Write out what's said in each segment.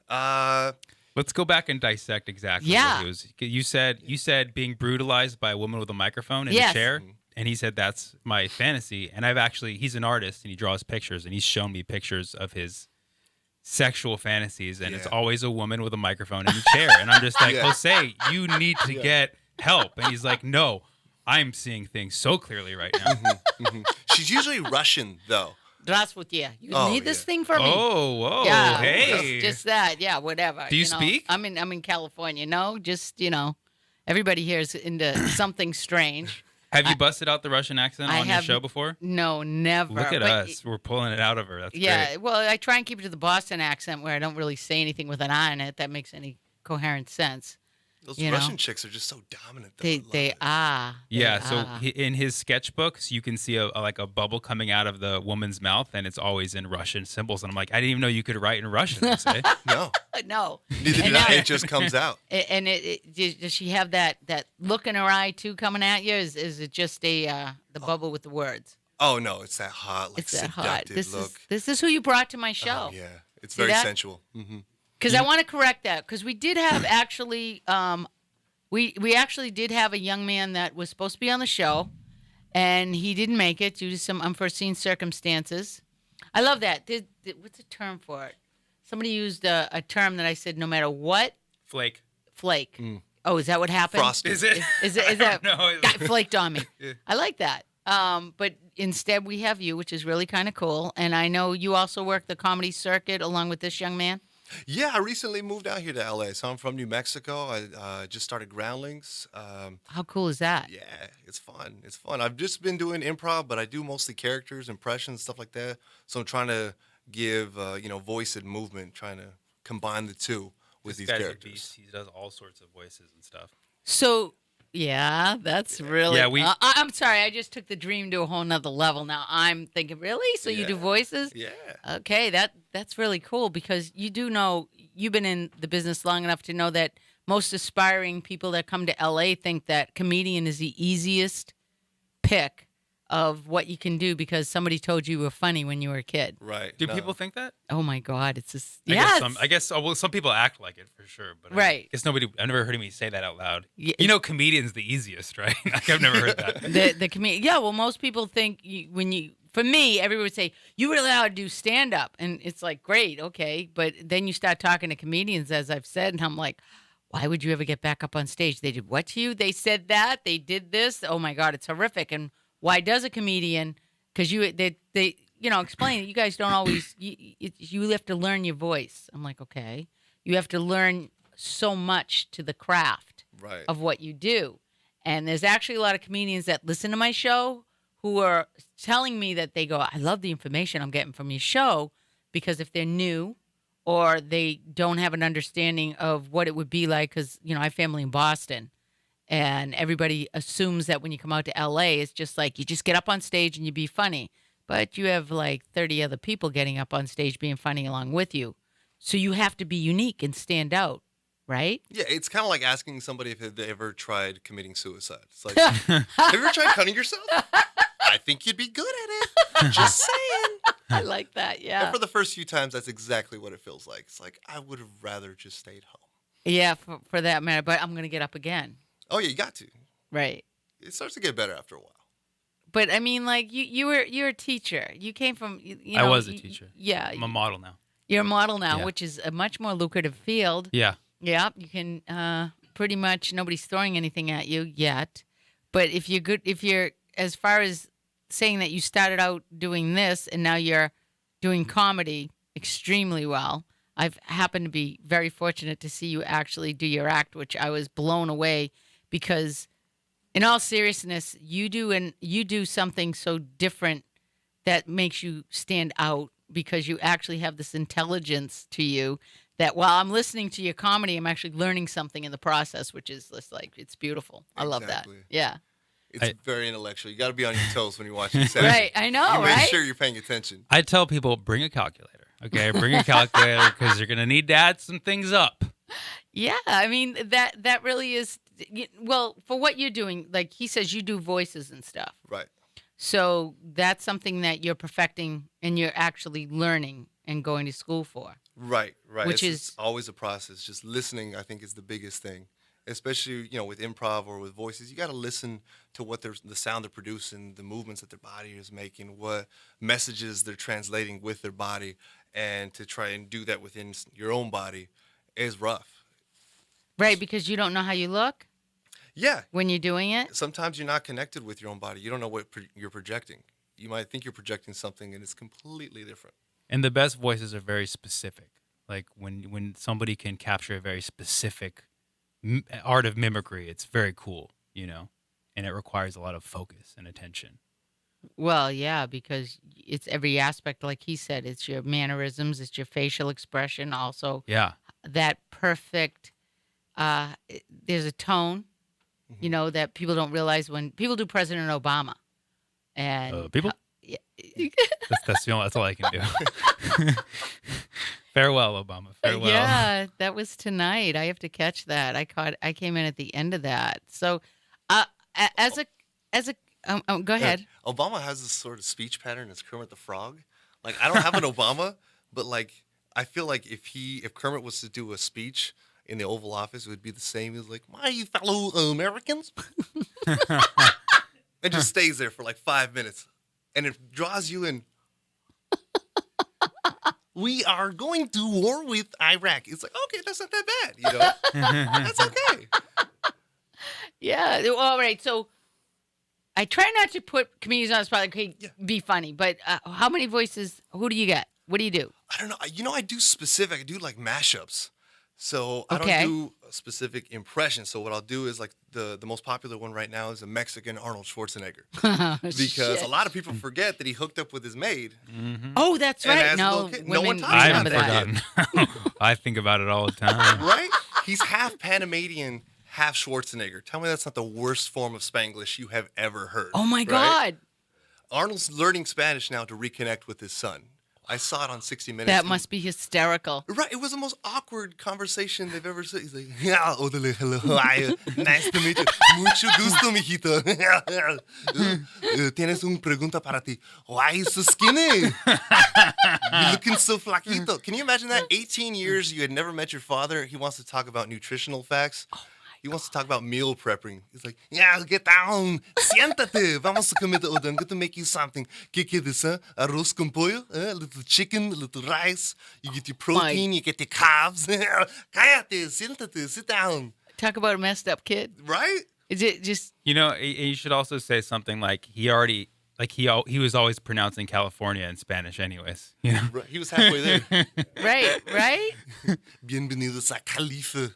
Uh, Let's go back and dissect exactly Yeah. what he was. You said being brutalized by a woman with a microphone in Yes. a chair, and he said that's my fantasy. And he's an artist and he draws pictures, and he's shown me pictures of his sexual fantasies, and it's Yeah. always a woman with a microphone in a chair. And I'm just like, Yeah. Jose, you need to get help. And he's like, no, I'm seeing things so clearly right now. she's usually Russian, though. Здравствуйте. You Oh, need this yeah. thing for me? Oh, whoa, Yeah, hey. just that. Yeah, whatever. Do you know. speak? I'm in California. No, just everybody here is into something strange. Have you busted out the Russian accent I on your have- show before? No, never. Look at But us. We're pulling it out of her. That's Yeah, great. well, I try and keep it to the Boston accent where I don't really say anything with an I in it that makes any coherent sense. Those You know? Russian chicks are just so dominant. Though. They I love they it. are. They Yeah, so are. in his sketchbooks, you can see a bubble coming out of the woman's mouth, and it's always in Russian symbols. And I'm like, I didn't even know you could write in Russian. Jose. No, No. neither And did I. now- It just comes out. And does she have that look in her eye too coming at you? Is it just the bubble with the words? Oh no, it's that hot, like It's that seductive hot. look. This is who you brought to my show. Oh, yeah, it's See very that? sensual. Mm-hmm. Because I want to correct that because we did have actually we actually did have a young man that was supposed to be on the show, and he didn't make it due to some unforeseen circumstances. I love that. What's the term for it? Somebody used a term that I said no matter what, Flake. flake. Oh, is that what happened? Frosted. Is it? Is that No. guy flaked on me? I like that. But instead we have you, which is really kind of cool. And I know you also work the comedy circuit along with this young man. Yeah, I recently moved out here to LA, so I'm from New Mexico. I just started Groundlings. How cool is that? Yeah, it's fun. It's fun. I've just been doing improv, but I do mostly characters, impressions, stuff like that. So I'm trying to give, voice and movement, trying to combine the two with This these guy's a characters. beast. He does all sorts of voices and stuff. So, yeah, that's really. Yeah, I'm sorry, I just took the dream to a whole nother level. Now I'm thinking, really? So you do Yeah. voices? Yeah. Okay, that's really cool because you do know you've been in the business long enough to know that most aspiring people that come to LA think that comedian is the easiest pick of what you can do because somebody told you were funny when you were a kid. Right. Do No. people think that? Oh my God, it's just I guess some people act like it for sure, but Right. I guess I've never heard anybody say that out loud. Yeah, You know, comedian's the easiest, right? Like, I've never heard that. the comedian. Yeah, well, most people think for me, everyone would say you really ought to do stand up, and it's like great, okay, but then you start talking to comedians, as I've said, and I'm like, why would you ever get back up on stage? They did what to you? They said that. They did this. Oh my God, it's horrific. And why does a comedian? Because they explain it. You guys don't always. You have to learn your voice. I'm like, okay, you have to learn so much to the craft Right. of what you do. And there's actually a lot of comedians that listen to my show who are telling me that they go, I love the information I'm getting from your show, because if they're new or they don't have an understanding of what it would be like, because, I have family in Boston, and everybody assumes that when you come out to LA, it's just like you just get up on stage and you be funny. But you have like 30 other people getting up on stage being funny along with you. So you have to be unique and stand out, right? Yeah, it's kind of like asking somebody if they ever tried committing suicide. It's like, have you ever tried cutting yourself? I think you'd be good at it. Just saying. I like that, yeah. And for the first few times, that's exactly what it feels like. It's like, I would have rather just stayed home. Yeah, for that matter. But I'm going to get up again. Oh, yeah, you got to. Right. It starts to get better after a while. But I mean, like you're a teacher. You came from. I was a teacher. Yeah. I'm a model now. You're a model now, Yeah. which is a much more lucrative field. Yeah. Yeah, you can pretty much nobody's throwing anything at you yet. But if you're as far as saying that you started out doing this and now you're doing comedy extremely well. I've happened to be very fortunate to see you actually do your act, which I was blown away because, in all seriousness, you do something so different that makes you stand out because you actually have this intelligence to you that while I'm listening to your comedy, I'm actually learning something in the process, which is just like, it's beautiful. I love that. Exactly. Yeah. It's very intellectual. You got to be on your toes when you're watching sex. Right. I know, You make right? sure you're paying attention. I tell people, bring a calculator. Okay, bring a calculator because you're gonna need to add some things up. Yeah, I mean that really is well for what you're doing. Like he says, you do voices and stuff, Right. so that's something that you're perfecting and you're actually learning and going to school for. Right, right. Which It's is always a process. Just listening, I think, is the biggest thing. Especially, with improv or with voices, you got to listen to what the sound they're producing, the movements that their body is making, what messages they're translating with their body, and to try and do that within your own body is rough. right because you don't know how you look Yeah, when you're doing it. sometimes you're not connected with your own body. You don't know what you're projecting. You might think you're projecting something, and it's completely different. And the best voices are very specific. Like when somebody can capture a very specific art of mimicry, it's very cool, and it requires a lot of focus and attention. Well, yeah, because it's every aspect, like he said. It's your mannerisms, it's your facial expression, also Yeah. that perfect. There's a tone, Hmm. that people don't realize when people do President Obama, and People, yeah, that's all I can do. Farewell, Obama. Farewell. yeah, that was tonight. I have to catch that. I came in at the end of that. So, as a go Yeah, ahead. Obama has this sort of speech pattern as Kermit the Frog. Like I don't have an Obama, but like I feel like if Kermit was to do a speech in the Oval Office, it would be the same. He's like, "My fellow Americans," and just stays there for like 5 minutes, and it draws you in. We are going to war with Iraq. It's like, okay, that's not that bad, That's okay. Yeah. All right. So I try not to put comedians on the spot. Like, okay, Yeah. be funny. But how many voices? Who do you get? What do you do? I don't know. I do specific. I do like mashups. So I Okay. don't do a specific impression. So what I'll do is like the most popular one right now is a Mexican Arnold Schwarzenegger because a lot of people forget that he hooked up with his maid. Oh, that's And right. as a No, little kid, no one women talks I about remember haven't that. forgotten. I think about it all the time. Right? He's half Panamanian, half Schwarzenegger. Tell me that's not the worst form of Spanglish you have ever heard. Oh my right? God, Arnold's learning Spanish now to reconnect with his son. I saw it on 60 Minutes. that must be hysterical. Right, it was the most awkward conversation they've ever seen. He's like, yeah, orderly, hello, how are you? Nice to meet you. Mucho gusto, mijito. Tienes una pregunta para ti. Why are you so skinny? You're looking so flaquito. Can you imagine that? 18 years, you had never met your father. He wants to talk about nutritional facts. He wants to talk about meal prepping. He's like, yeah, get down. Siéntate. Vamos a comer. I'm going to make you something. ¿Qué quieres, huh? Arroz con pollo? A little chicken, a little rice. You get your protein, you get your carbs. Cállate, siéntate, sit down. Talk about a messed up kid. Right? Is it just You should also say something like he was always pronouncing California in Spanish, anyways. Right. He was halfway there. right? Right? Bienvenidos a Califa.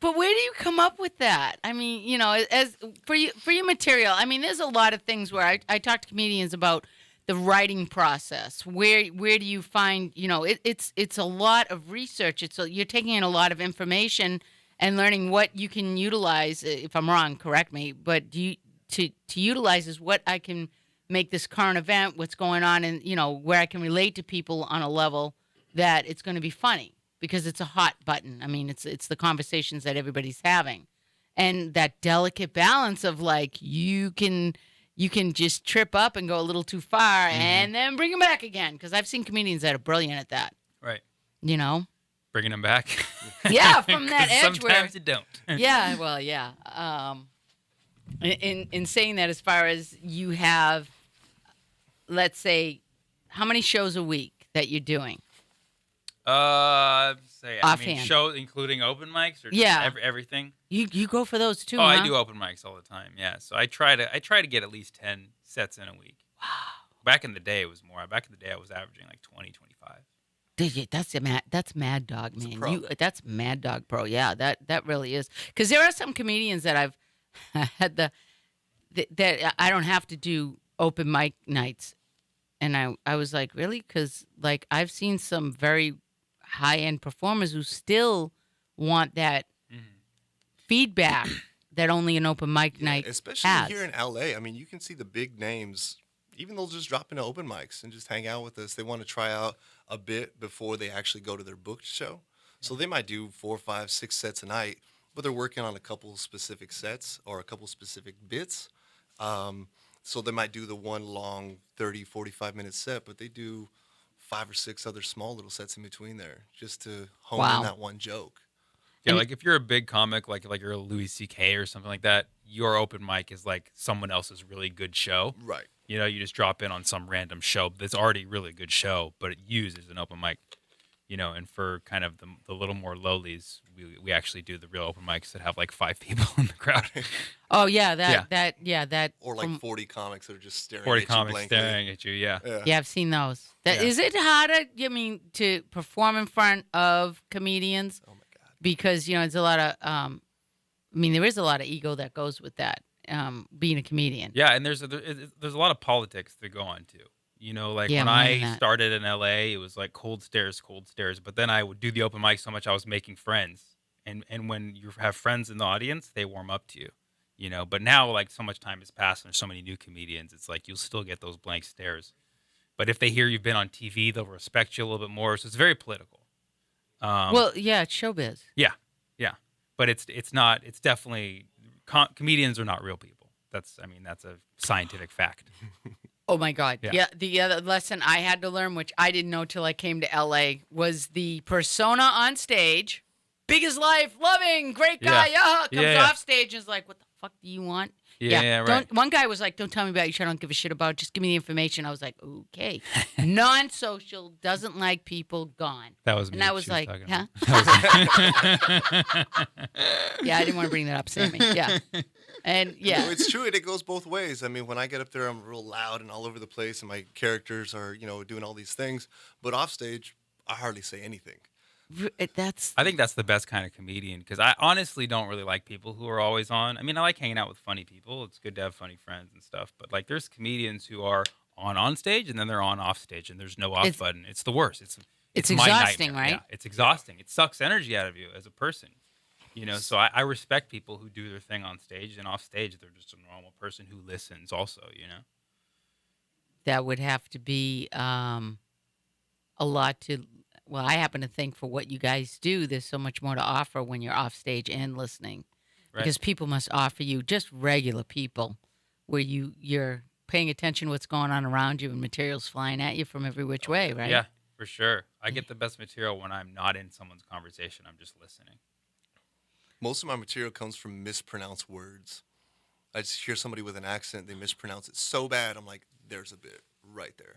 But where do you come up with that? I mean, as for your material, I mean, there's a lot of things where I talk to comedians about the writing process. Where do you find, it's a lot of research. You're taking in a lot of information and learning what you can utilize. If I'm wrong, correct me. But to utilize is what I can make this current event, what's going on, and where I can relate to people on a level that it's going to be funny. Because it's a hot button. I mean, it's the conversations that everybody's having, and that delicate balance of like you can just trip up and go a little too far, and then bring them back again. Because I've seen comedians that are brilliant at that. Right. Bringing them back. Yeah, from that 'Cause edge where. sometimes you don't. Yeah, well, yeah. In saying that, as far as you have, let's say, how many shows a week that you're doing? Offhand. Show including open mics or just Yeah. everything. You go for those too? Oh, huh? I do open mics all the time. Yeah, so I try to get at least 10 sets in a week. Wow. Back in the day, it was more. Back in the day, I was averaging like 20, 25. That's Mad Dog, man. pro. That's Mad Dog Pro. Yeah, that really is. Because there are some comedians that I've had that I don't have to do open mic nights, and I was like, really? Because like I've seen some very high end performers who still want that feedback that only an open mic night Especially has. here in LA. I mean, you can see the big names, even they'll just drop into open mics and just hang out with us. They want to try out a bit before they actually go to their booked show. So they might do 4, 5, 6 sets a night, but they're working on a couple specific sets or a couple specific bits. So they might do the one long 30, 45-minute set, but they do 5 or 6 other small little sets in between there just to hone Wow. in that one joke. Yeah, And- like if you're a big comic, like you're a Louis C.K. or something like that, your open mic is like someone else's really good show. Right. You know, you just drop in on some random show that's already really good show, but it uses an open mic. You know, and for kind of the little more lowlies, we actually do the real open mics that have like 5 people in the crowd. Oh yeah, that. Or like from- 40 comics that are just staring 40 at you comics blankly. staring at you, yeah. Yeah, I've seen those. That Yeah. is it harder? I mean, to perform in front of comedians Oh my God. because it's a lot of. I mean, there is a lot of ego that goes with that. Being a comedian. Yeah, and there's a lot of politics to go on too. You know, like Yeah, when more than I that. started in LA, it was like cold stares. But then I would do the open mic so much I was making friends. And when you have friends in the audience, they warm up to you. You know, but now like so much time has passed and there's so many new comedians, it's like you'll still get those blank stares. But if they hear you've been on TV, they'll respect you a little bit more. So it's very political. Well, yeah, it's showbiz. Yeah. But it's not. It's definitely comedians are not real people. That's a scientific fact. Oh my God. Yeah. Yeah. The other lesson I had to learn, which I didn't know till I came to LA, was the persona on stage, big as life, loving, great guy, comes Yeah. off stage and is like, what the fuck do you want? Yeah, right. One guy was like, don't tell me about you shit I don't give a shit about. Just give me the information. I was like, okay. Non-social, doesn't like people, gone. That was me. And I was she like, talking huh? about. Yeah, I didn't want to bring that up, Sammy. Yeah. And No, yeah. it's true, and it goes both ways. I mean, when I get up there, I'm real loud and all over the place, and my characters are, doing all these things. But off stage, I hardly say anything. That's I think that's the best kind of comedian because I honestly don't really like people who are always on. I mean, I like hanging out with funny people. It's good to have funny friends and stuff. But like, there's comedians who are on stage and then they're on off stage and there's no off It's- button. It's the worst. It's my exhausting, nightmare. right? Yeah, it's exhausting. It sucks energy out of you as a person. You know, so I respect people who do their thing on stage and off stage. They're just a normal person who listens also, you know? that would have to be a lot to. Well, I happen to think for what you guys do, there's so much more to offer when you're off stage and listening, Right. because people must offer you just regular people, where you're paying attention to what's going on around you and materials flying at you from every which way, right? Yeah, for sure. I get the best material when I'm not in someone's conversation. I'm just listening. Most of my material comes from mispronounced words. I just hear somebody with an accent, they mispronounce it so bad, I'm like, there's a bit right there.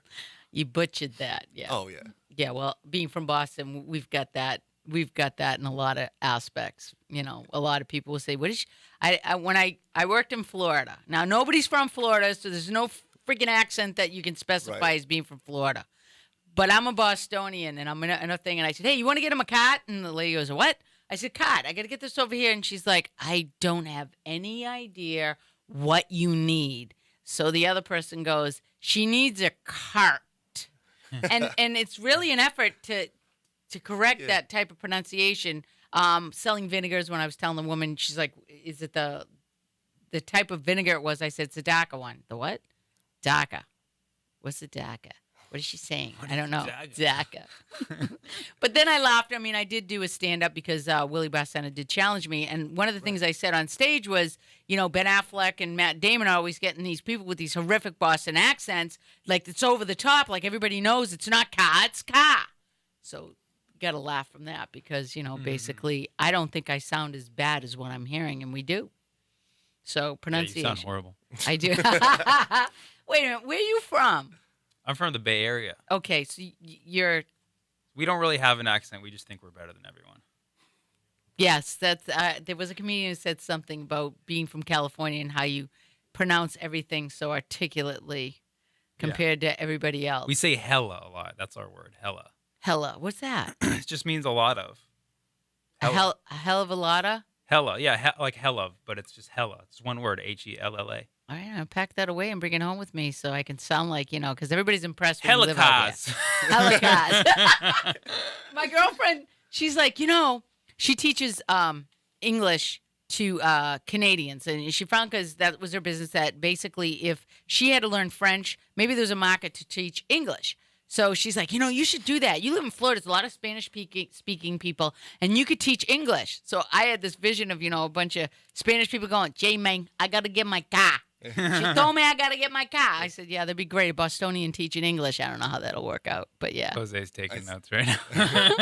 You butchered that. Yeah. Oh, yeah. Yeah, well, being from Boston, we've got that. We've got that in a lot of aspects. You know, a lot of people will say, "What is?" When I worked in Florida. Now nobody's from Florida, so there's no freaking accent that you can specify Right. as being from Florida. But I'm a Bostonian, and I'm in a thing, and I said, "Hey, you want to get him a cot?" And the lady goes, "What?" I said, "Cot. I got to get this over here." And she's like, "I don't have any idea what you need." So the other person goes, "She needs a cart." and it's really an effort to correct Yeah. that type of pronunciation. Selling vinegars, when I was telling the woman, she's like, "Is it the type of vinegar it was?" I said, "It's a DACA one." The what? DACA. What's the DACA? What is she saying? I don't know. DACA. But then I laughed. I mean, I did do a stand-up because Willie Barcena did challenge me. And one of the things I said on stage was, Ben Affleck and Matt Damon are always getting these people with these horrific Boston accents. Like, it's over the top. Like, everybody knows it's not car, it's car. So got to laugh from that because, basically, I don't think I sound as bad as what I'm hearing, and we do. So Yeah, you pronunciation. sound horrible. I do. Wait a minute. Where are you from? I'm from the Bay Area. Okay, so you're. We don't really have an accent. We just think we're better than everyone. Yes, that's. There was a comedian who said something about being from California and how you pronounce everything so articulately compared to everybody else. We say hella a lot. That's our word, hella. Hella. What's that? It just means a lot of. A hell of a lotta? Hella, yeah, like hell of, but it's just hella. It's one word, Hella. All right, I'll pack that away and bring it home with me so I can sound like, because everybody's impressed when you live out there. Helicast. My girlfriend, she's like, she teaches English to Canadians. And she found, because that was her business, that basically if she had to learn French, maybe there's a market to teach English. So she's like, you should do that. You live in Florida. There's a lot of Spanish-speaking people, and you could teach English. So I had this vision of, a bunch of Spanish people going, "J-Man, I got to get my car." She told me I got to get my car. I said, yeah, that'd be great. A Bostonian teaching English. I don't know how that'll work out, but yeah. Jose's taking notes right now.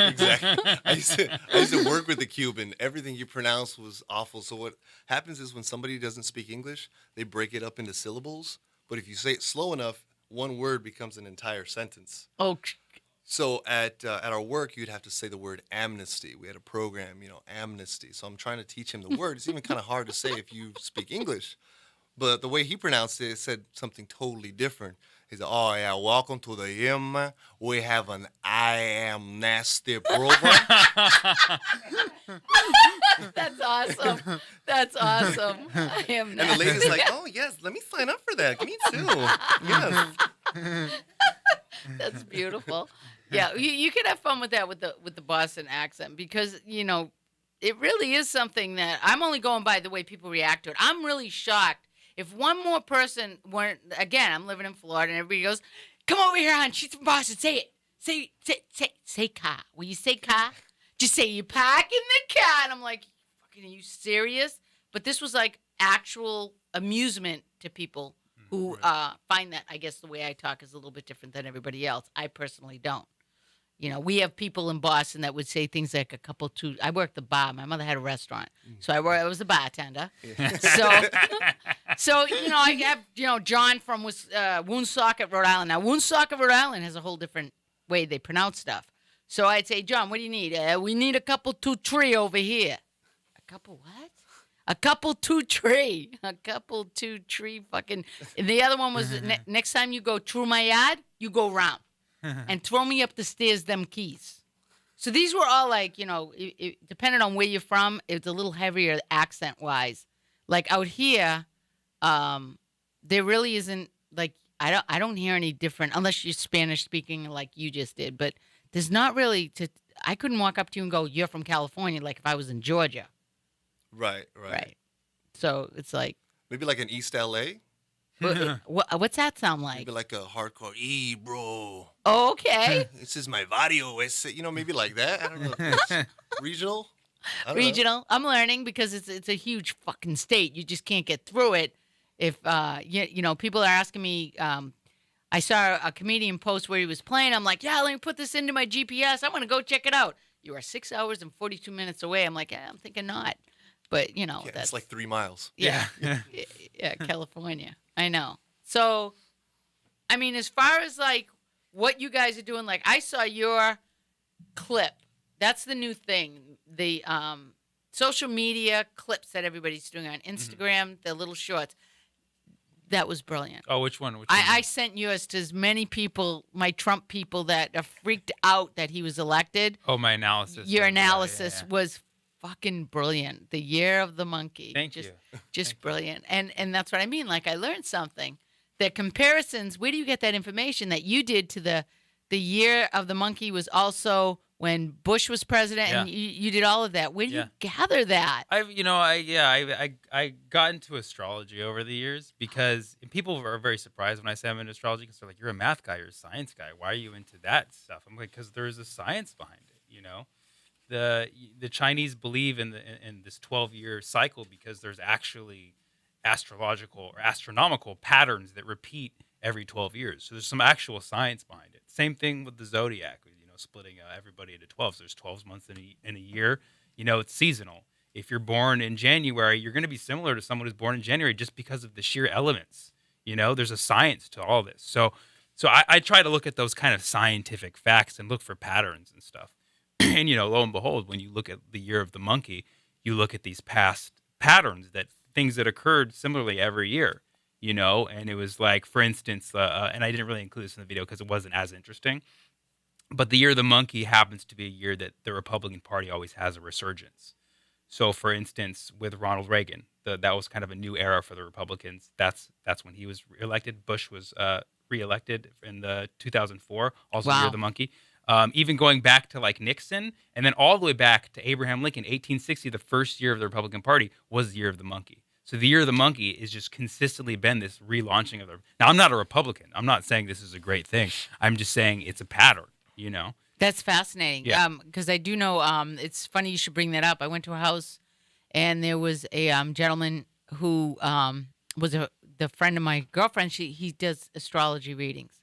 Exactly. I used to work with a Cuban. Everything you pronounced was awful. So what happens is when somebody doesn't speak English, they break it up into syllables. But if you say it slow enough, one word becomes an entire sentence. Oh, So at our work, you'd have to say the word amnesty. We had a program, amnesty. So I'm trying to teach him the word. It's even kind of hard to say if you speak English. But the way he pronounced it, it said something totally different. He said, "Oh yeah, welcome to the IM. We have an I am nasty program." that's awesome. That's awesome. I am And the lady's like, "Oh yes, let me sign up for that. Me too." Yes. That's beautiful. Yeah, you can have fun with that with the Boston accent because it really is something that I'm only going by the way people react to it. I'm really shocked if one more person weren't. Again, I'm living in Florida and everybody goes, "Come over here, hon. She's from Boston. Say it. Say car. Will you say car? Just say you park in the car." And I'm like, "Fucking, are you serious?" But this was like actual amusement to people who find that, I guess, the way I talk is a little bit different than everybody else. I personally don't. We have people in Boston that would say things like I worked the bar. My mother had a restaurant. So I was a bartender. So I have, John from Woonsocket, Rhode Island. Now, Woonsocket, Rhode Island has a whole different way they pronounce stuff. So I'd say, "John, what do you need?" "We need a couple, 2 tree over here." "A couple what?" "A couple, 2 tree. A couple, 2 tree fucking. And the other one was, next time you go through my yard, you go round. And throw me up the stairs them keys." So these were all like, depending on where you're from, it's a little heavier accent-wise. Like out here, there really isn't, like, I don't hear any different, unless you're Spanish speaking like you just did. But there's not really, I couldn't walk up to you and go, "You're from California," like if I was in Georgia. Right. So it's like, Maybe like in East LA. what's that sound like? Maybe like a hardcore, bro. Oh, okay. This is my barrio. Maybe like that. I don't know. It's regional. I don't know. Regional. I'm learning because it's a huge fucking state. You just can't get through it. If people are asking me. I saw a comedian post where he was playing. I'm like, "Yeah, let me put this into my GPS. I'm gonna go check it out." "You are 6 hours and 42 minutes away." I'm like, "Yeah, I'm thinking not." But Yeah, that's it's like 3 miles. yeah, yeah, California. I know. So, I mean, as far as like what you guys are doing, like I saw your clip. That's the new thing. The social media clips that everybody's doing on Instagram, the little shorts. That was brilliant. Oh, which one? I sent yours to as many people, my Trump people that are freaked out that he was elected. Oh, my analysis. Your of, analysis yeah. was fucking brilliant. The year of the monkey. Thank you. Just brilliant. And that's what I mean. Like I learned something. The comparisons, where do you get that information that you did to the year of the monkey was also when Bush was president and you did all of that. Where do you gather that? I got into astrology over the years because people are very surprised when I say I'm into astrology because they're like, "You're a math guy, you're a science guy. Why are you into that stuff?" I'm like, "Because there's a science behind it, The Chinese believe in this 12-year cycle because there's actually astrological or astronomical patterns that repeat every 12 years. So there's some actual science behind it. Same thing with the zodiac, splitting everybody into 12. So there's 12 months in a year. It's seasonal. If you're born in January, you're going to be similar to someone who's born in January just because of the sheer elements. There's a science to all this. So I try to look at those kind of scientific facts and look for patterns and stuff. And, lo and behold, when you look at the year of the monkey, you look at these past patterns, things that occurred similarly every year, and it was like, for instance, and I didn't really include this in the video because it wasn't as interesting, but the year of the monkey happens to be a year that the Republican Party always has a resurgence. So, for instance, with Ronald Reagan, that was kind of a new era for the Republicans. That's when he was reelected. Bush was reelected in the 2004, also the year of the monkey. Even going back to like Nixon, and then all the way back to Abraham Lincoln, 1860, the first year of the Republican Party was the year of the monkey. So the year of the monkey is just consistently been this relaunching of the. Now, I'm not a Republican. I'm not saying this is a great thing. I'm just saying it's a pattern. That's fascinating. Yeah. Because I do know. It's funny you should bring that up. I went to a house, and there was a gentleman who was the friend of my girlfriend, he does astrology readings.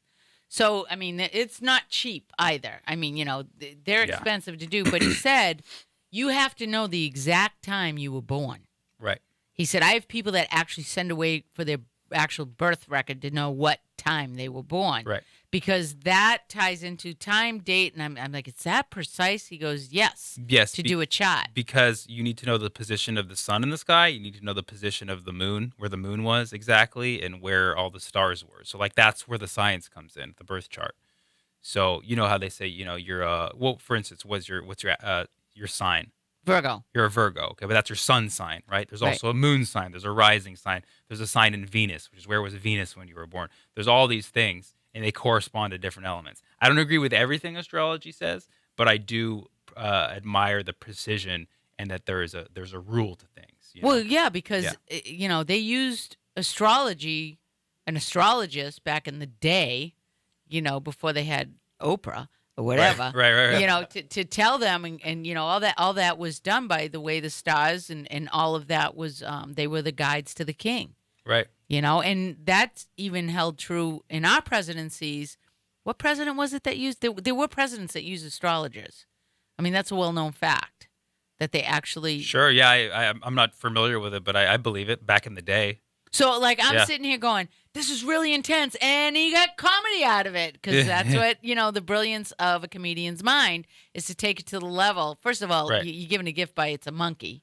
So I mean, it's not cheap either. I mean, they're Yeah. expensive to do. But he said you have to know the exact time you were born. Right. He said, I have people that actually send away for their actual birth record to know what time they were born. Right. Because that ties into time, date. And I'm like, it's that precise? He goes, yes. Yes. To do a chart. Because you need to know the position of the sun in the sky. You need to know the position of the moon, where the moon was exactly, and where all the stars were. So, like, that's where the science comes in, the birth chart. So, you know how they say, you're well, for instance, what's your sign? Virgo. You're a Virgo, okay, but that's your sun sign, right? There's also a moon sign. There's a rising sign. There's a sign in Venus, which is where was Venus when you were born. There's all these things, and they correspond to different elements. I don't agree with everything astrology says, but I do admire the precision and that there's a rule to things. Well, yeah, because they used astrology, an astrologist back in the day, before they had Oprah or whatever. Right. To tell them and all that was done by the way the stars and all of that was they were the guides to the king. Right. And that's even held true in our presidencies. What president was it that used? There were presidents that used astrologers. I mean, that's a well-known fact that they actually. Sure. Yeah. I'm not familiar with it, but I believe it. Back in the day. So, like, I'm sitting here going, this is really intense, and he got comedy out of it, because that's what, the brilliance of a comedian's mind is to take it to the level. First of all, Right. you're given a gift by it's a monkey.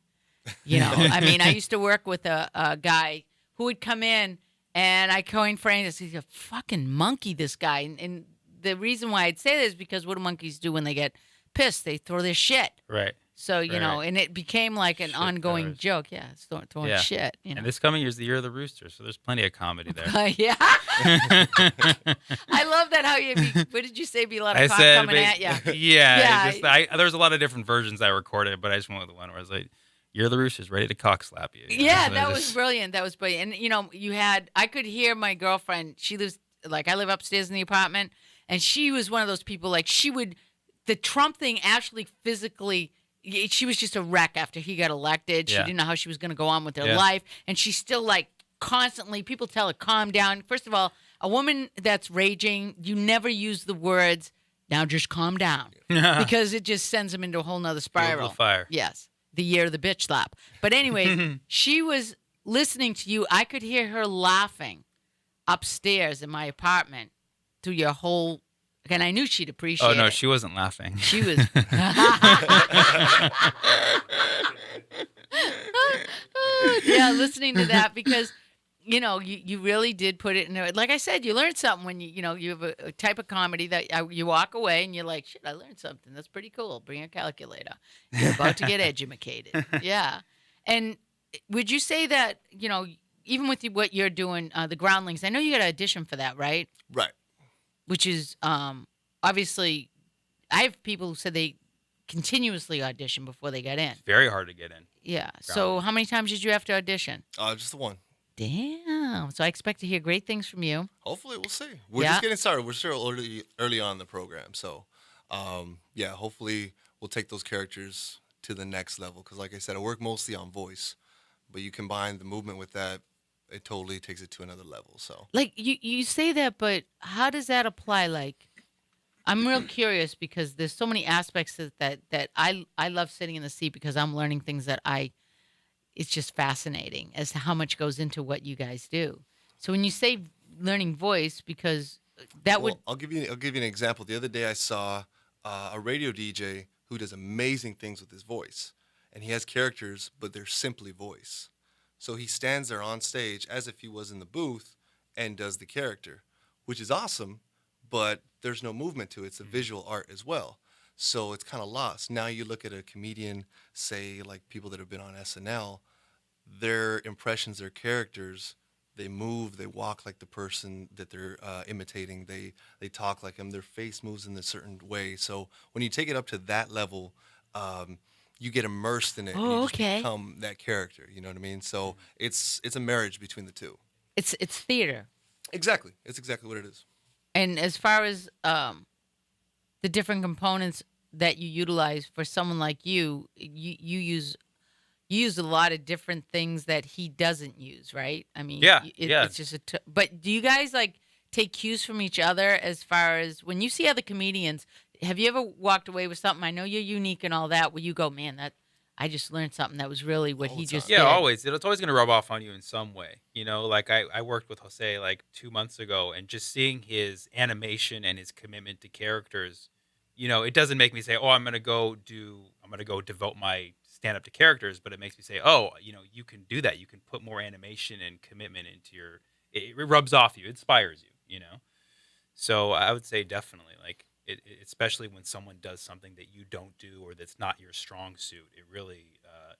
I mean, I used to work with a guy who would come in, and I coined phrases. He's a fucking monkey, this guy. And the reason why I'd say this is because what do monkeys do when they get pissed? They throw their shit. Right. So, Right. and it became like an Shit ongoing throwers. joke. Yeah, it's throwing shit. And this coming year is the year of the rooster, so there's plenty of comedy there. Yeah. I love that how what did you say? Be a lot of cock coming at you. Yeah. There's a lot of different versions I recorded, but I just went with the one where I was like, "You're the rooster's ready to cock slap you." Yeah, So that I was just- brilliant. That was brilliant. And I could hear my girlfriend. She lives I live upstairs in the apartment, and she was one of those people the Trump thing actually physically. She was just a wreck after he got elected. She Yeah. didn't know how she was going to go on with her Yeah. life, and she's still constantly. People tell her calm down. First of all, a woman that's raging, you never use the words "now just calm down" because it just sends them into a whole nother Fuel spiral. the fire. Yes, the year of the bitch slap. But anyway, she was listening to you. I could hear her laughing upstairs in my apartment through your whole. And I knew she'd appreciate Oh no, it. she wasn't laughing. She was. Yeah, listening to that because, you really did put it in there. Like I said, you learned something when you have a type of comedy that you walk away and you're like, shit, I learned something. That's pretty cool. Bring a calculator. You're about to get educated. Yeah. And would you say that, even with what you're doing, the Groundlings, I know you got to audition for that, right? Right. Which is obviously, I have people who said they continuously audition before they got in. Very hard to get in. Yeah. So how many times did you have to audition? Just the one. Damn. So I expect to hear great things from you. Hopefully, we'll see. We're Yeah. just getting started. We're still early on in the program. So, hopefully we'll take those characters to the next level. Because like I said, I work mostly on voice. But you combine the movement with that, it totally takes it to another level. So Like you say that, but how does that apply? Like, I'm real curious because there's so many aspects of that I love sitting in the seat because I'm learning things that it's just fascinating as to how much goes into what you guys do. So when you say learning voice, because that would I'll give you an example. The other day I saw a radio DJ who does amazing things with his voice, and he has characters, but they're simply voice. So he stands there on stage as if he was in the booth and does the character, which is awesome, but there's no movement to it. It's a visual art as well. So it's kind of lost. Now you look at a comedian, say like people that have been on SNL, their impressions, their characters, they move, they walk like the person that they're imitating. They talk like him. Their face moves in a certain way. So when you take it up to that level, you get immersed in it. And you just become that character. You know what I mean? So it's a marriage between the two. it's theater. Exactly. It's exactly what it is. And as far as the different components that you utilize for someone like you use you use a lot of different things that he doesn't use, right? I mean, Yeah, yeah. it's just but do you guys like take cues from each other as far as when you see other comedians? Have you ever walked away with something? I know you're unique and all that. Where you go, man, that I just learned something that was really what All he the just time. Yeah, did. always. It's always going to rub off on you in some way. You know, like I worked with Jose like 2 months ago, and just seeing his animation and his commitment to characters, you know, it doesn't make me say, oh, I'm going to go devote my stand up to characters, but it makes me say, oh, you know, you can do that. You can put more animation and commitment into it rubs off you, it inspires you, you know? So I would say definitely, like, especially when someone does something that you don't do or that's not your strong suit, it really,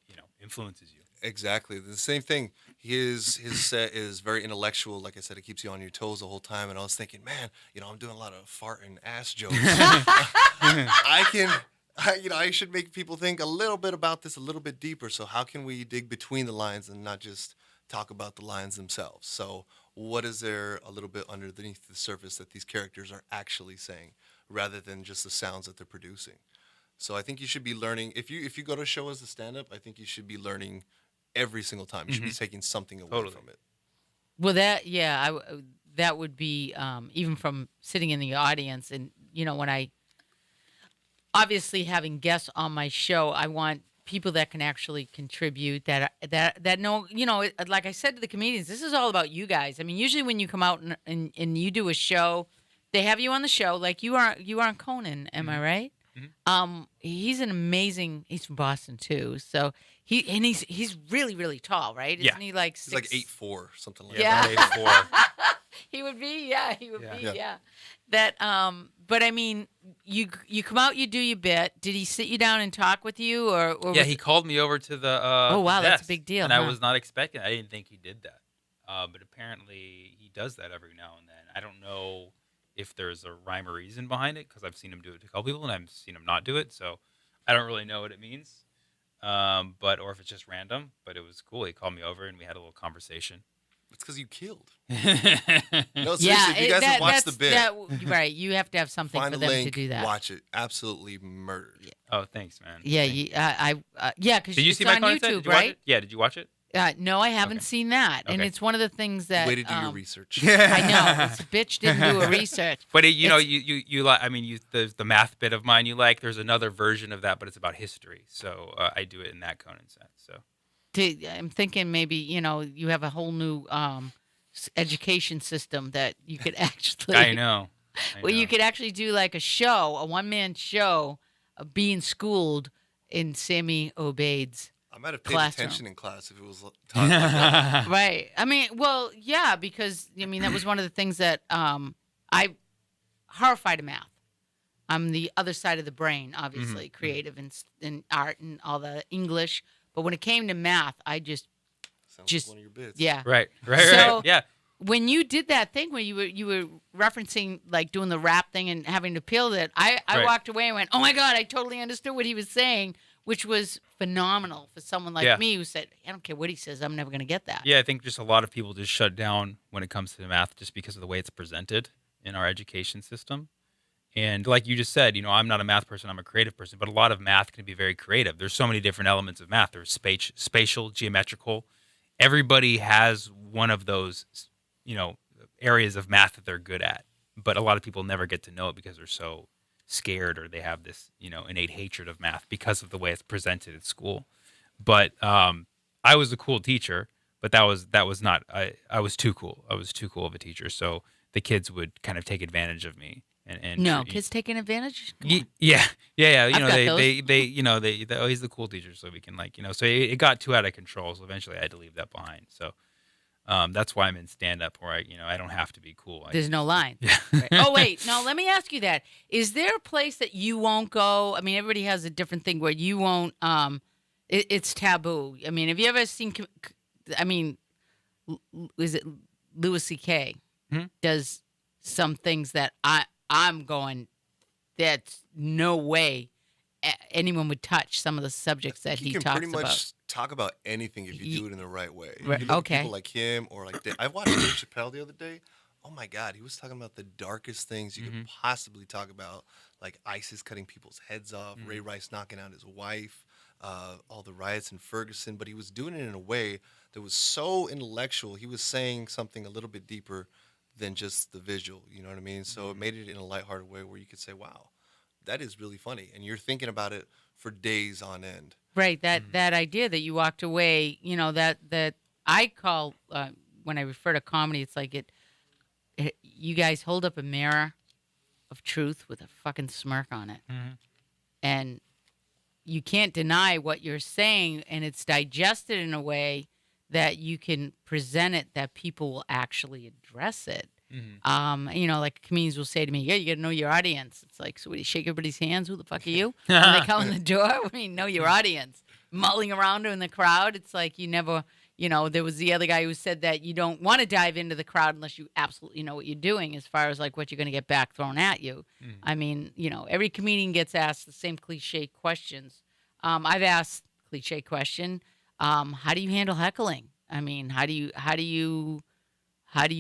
you know, influences you. Exactly. The same thing. His set is very intellectual. Like I said, it keeps you on your toes the whole time. And I was thinking, man, I'm doing a lot of fart and ass jokes. I should make people think a little bit about this a little bit deeper. So how can we dig between the lines and not just talk about the lines themselves? So what is there a little bit underneath the surface that these characters are actually saying, rather than just the sounds that they're producing? So I think you should be learning if you go to a show as a stand up, I think you should be learning every single time. You should be taking something away Totally. from it. Well, that would be even from sitting in the audience, and when I obviously having guests on my show, I want people that can actually contribute that know, like I said to the comedians, this is all about you guys. I mean, usually when you come out and you do a show, they have you on the show, like you are on Conan, am I right? He's he's from Boston too, so he's really really tall, right? Yeah. Isn't he like He's like 6? 8'4", something like Yeah. that. Before. He would be, he would Yeah. be, Yeah. yeah. That, but I mean, you come out, you do your bit. Did he sit you down and talk with you, or Yeah, was he it- called me over to the Oh, wow, that's a desk, big deal, and I huh? was not expecting. I didn't think he did that, but apparently he does that every now and then. I don't know if there's a rhyme or reason behind it, because I've seen him do it to a couple people, and I've seen him not do it, so I don't really know what it means. But or if it's just random. But it was cool. He called me over, and we had a little conversation. It's because you killed. Yeah, No, seriously, if you guys have watched the bit, right, you have to have something find for the them link, to do that. watch it. Absolutely murdered. Oh, thanks, man. Yeah, Thank you. yeah, because Did you it's see my on Conan set? YouTube, Did you watch right? it? Yeah, did you watch it? No, I haven't Okay. seen that, and Okay. it's one of the things that Way to do your research. I know this bitch didn't do a research. But you know, It's- you like. I mean, the math bit of mine you like. There's another version of that, but it's about history. So I do it in that Conan sense. So I'm thinking maybe you have a whole new education system that you could actually. I know. Well, you could actually do like a one-man show of being schooled in Sammy Obeid's. I might have paid Classroom. attention in class if it was taught like that. Right. I mean, well, yeah, because that was one of the things that I horrified of math. I'm the other side of the brain, obviously, creative and art and all the English. But when it came to math, I just Sounds like one of your bits. yeah. right. So- Yeah. When you did that thing where you were referencing like doing the rap thing and having to peel it, I Right. walked away and went, "Oh my god, I totally understood what he was saying," which was phenomenal for someone like Yeah. me who said, "I don't care what he says, I'm never going to get that." Yeah, I think just a lot of people just shut down when it comes to math just because of the way it's presented in our education system. And like you just said, I'm not a math person, I'm a creative person, but a lot of math can be very creative. There's so many different elements of math. There's spatial, geometrical. Everybody has one of those, areas of math that they're good at. But a lot of people never get to know it because they're so scared or they have this, innate hatred of math because of the way it's presented at school. But I was a cool teacher, but that was not. I was too cool. I was too cool of a teacher, so the kids would kind of take advantage of me. And No, kids taking advantage. Come on. yeah. I've got those. They oh, he's the cool teacher, so we can so it got too out of control. So eventually, I had to leave that behind. So that's why I'm in stand up, where I don't have to be cool. There's no line. Yeah. Right. Oh wait, no. Let me ask you that: is there a place that you won't go? I mean, everybody has a different thing where you won't. It's taboo. I mean, have you ever seen? I mean, is it Louis C.K. does some things that I'm going, that's no way anyone would touch some of the subjects that he You can talks pretty much about. talk about anything if you do it in the right way. Right, You look at okay. people like him or like I watched Dave Chappelle the other day. Oh my God, he was talking about the darkest things you could possibly talk about, like ISIS cutting people's heads off, Ray Rice knocking out his wife, all the riots in Ferguson, but he was doing it in a way that was so intellectual. He was saying something a little bit deeper than just the visual. You know what I mean? So it made it in a lighthearted way where you could say, "Wow, that is really funny," and you're thinking about it for days on end. Right. That idea that you walked away, that I call when I refer to comedy, it's like you guys hold up a mirror of truth with a fucking smirk on it, Mhm. and you can't deny what you're saying, and it's digested in a way that you can present it that people will actually address it. Mhm. Like comedians will say to me, "Yeah, you got to know your audience." It's like, so what, do you shake everybody's hands? Who the fuck are you? When they come in the door, I mean, know your audience. Mulling around in the crowd, it's like you never, there was the other guy who said that you don't want to dive into the crowd unless you absolutely know what you're doing as far as like what you're going to get back thrown at you. Mhm. I mean, every comedian gets asked the same cliche questions. I've asked cliche question, how do you handle heckling? I mean, how do you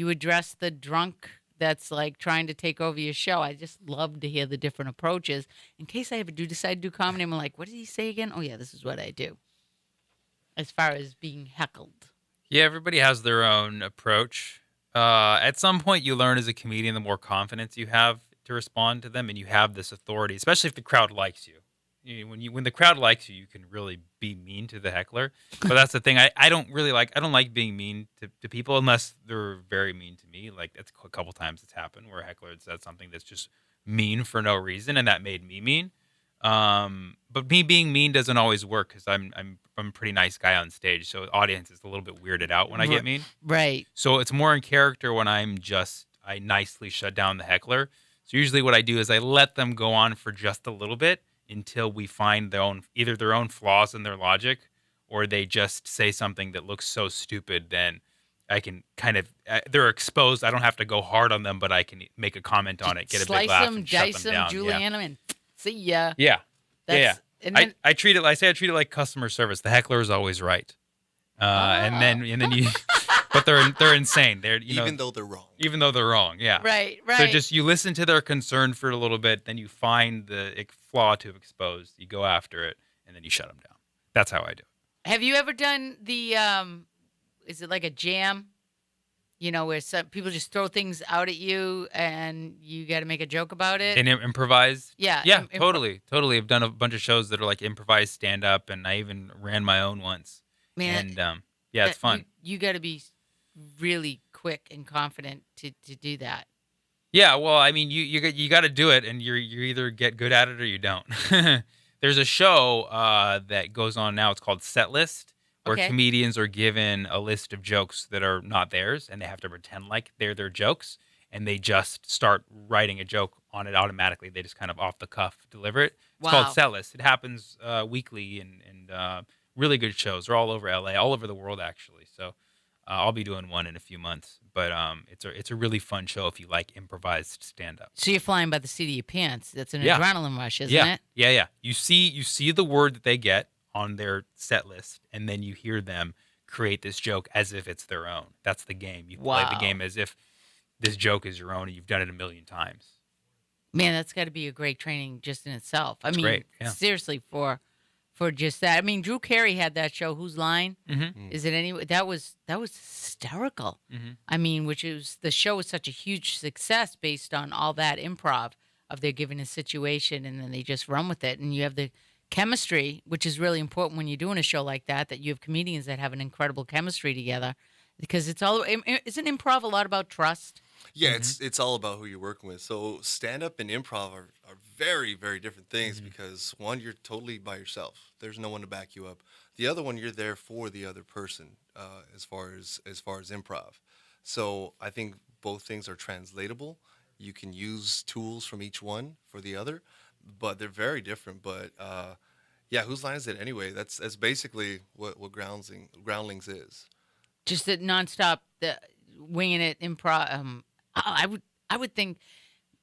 address the drunk that's like trying to take over your show? I just love to hear the different approaches. In case I ever do decide to do comedy, I'm like, what did he say again? Oh yeah, this is what I do. As far as being heckled. Yeah, everybody has their own approach. At some point, you learn as a comedian, the more confidence you have to respond to them, and you have this authority, especially if the crowd likes you. When the crowd likes you, you can really be mean to the heckler. But that's the thing. I don't really like. I don't like being mean to people unless they're very mean to me. Like that's a couple times it's happened where a heckler had said something that's just mean for no reason, and that made me mean. But me being mean doesn't always work because I'm a pretty nice guy on stage, so the audience is a little bit weirded out when I get mean. Right. So it's more in character when I nicely shut down the heckler. So usually what I do is I let them go on for just a little bit until we find either their own flaws in their logic, or they just say something that looks so stupid. Then I can kind of they're exposed. I don't have to go hard on them, but I can make a comment on it, get a big Slice laugh, them, and shut dice them them, down. Juliana, and see ya. Yeah. Yeah. That's and then I treat it. I say I treat it like customer service. The heckler is always right, and then you, but they're insane. They're Even though they're wrong. even though they're wrong. Yeah. right. So just you listen to their concern for a little bit, then you find the flaw to expose. You go after it, and then you shut them down. That's how I do it. Have you ever done the is it like a jam? Where some people just throw things out at you and you got to make a joke about it. And improvise. Yeah. Yeah, totally. I've done a bunch of shows that are like improvised stand up, and I even ran my own once. Man, And yeah, it's fun. You got to be really quick and confident to do that. Yeah, well, I mean, you got to do it, and you either get good at it or you don't. There's a show that goes on now. It's called Set List, where Okay. comedians are given a list of jokes that are not theirs, and they have to pretend like they're their jokes, and they just start writing a joke on it automatically. They just kind of off the cuff deliver it. It's Wow. called Set List. It happens weekly, and really good shows. They're all over LA, all over the world actually. So I'll be doing one in a few months, but it's a really fun show if you like improvised stand up. So you're flying by the seat of your pants. That's an Yeah. adrenaline rush, isn't Yeah, it? yeah. You see the word that they get on their set list, and then you hear them create this joke as if it's their own. That's the game. You play the Wow. game as if this joke is your own, and you've done it a million times. Man, that's got to be a great training just in itself. I mean, great, yeah. seriously, for just that. I mean, Drew Carey had that show, Whose Line? Mm-hmm. Is it any? That was hysterical. Mm-hmm. I mean, the show was such a huge success based on all that improv of they're given a situation and then they just run with it, and you have the chemistry, which is really important when you're doing a show like that. That you have comedians that have an incredible chemistry together, because isn't improv a lot about trust? Yeah, it's all about who you're working with. So stand up and improv are very, very different things because one, you're totally by yourself. There's no one to back you up. The other one, you're there for the other person, as far as improv. So I think both things are translatable. You can use tools from each one for the other, but they're very different. But yeah, whose line is it anyway? That's basically what Groundlings is. Just that nonstop, the winging it improv. I would think